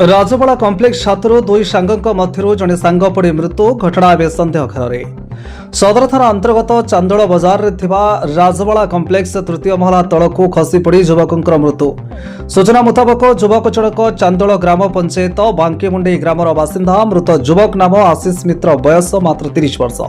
Rajwada complex छात्र दुई सांगों मध्य जड़े सांग पड़ मृत्यु घटना ए सन्देह घेर सदर थाना अंतर्गत चांदोल बजार में राजवाड़ा कम्प्लेक्स तृतीय महला तलक खसी पड़ युवक मृत्यु। सूचना मुताबक युवक जनक चांदोल ग्राम पंचायत बांकीमुंडी ग्रामर बासिंदा। मृत युवक नाम आशीष मित्र, बयस मात्र 30 वर्ष।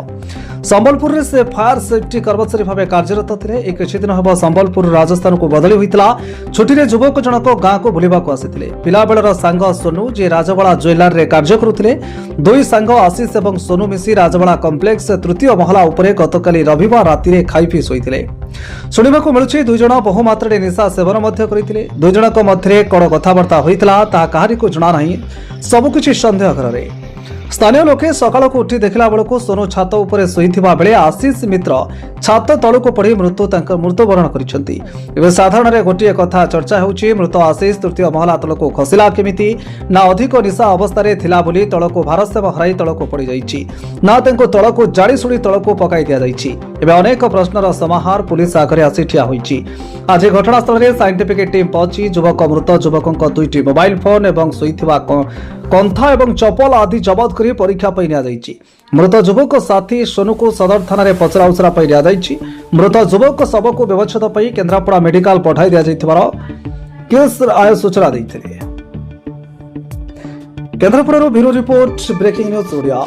संबलपुर में से फायर सेफ्टी कर्मचारी भाव कार्यरत थे। किछि दिन हम संबलपुर राजस्थान को बदली होता। छुट्टी में युवक जनक गाँव को बुलवाक आसी पिला बेलर सांग सोनू जे राजवाड़ा ज्वेलर रे कार्य करुले। दुई सांग आशीष और सोनू मिसी राजवाड़ा कम्प्लेक्स तृतीय महला उपरे गतकाली रविवार राति खाई पी शोइथिले। शुणिबाकु मिलुछि दुई जण बहु मात्रा निशा सेवन मध्य करिथिले। दुई जनक मध्य कण कथबार्ता होइतला ता काहारी को जणा नाही। सबकिछि सन्देह घरे। स्थानीय लोके सकाल को उठी देखला बेलू सोनू छात उपरे शोइथिबा बेले आशीष मित्र छात तलू पड़ी मृत्युवरण करिसेंती। एबे साधारण गोटे कथा चर्चा होउछि, मृत आशीष तृतीय महला तलको खसिला केमिति ना अधिक निशा अवस्था थिला बोली तलको भारसाम्य हराई तलको पड़ी जाइछि, ना तेंको तलको जाड़ी सुड़ी तलको पकाई दिया जाइछि। एबे अनेक प्रश्नर समाहार पुलिस आगे आसी ठिया होइछि। आज घटनास्थल में साइंटिफिक टीम पहुंची युवक मृत युवकों दुईटी मोबाइल फोन और शोइथिबा कंथा और चपल आदि जबत कर परीक्षा पर नि मृत युवक साथी सोनू को सदर थाना रे पचरा उचरा पर नि मृत युवक शव को व्यवच्छेद पर केन्द्रापड़ा मेडिकल पठाई दिया केस आय सूचना देते। Kendrapara bureau report breaking news Odia.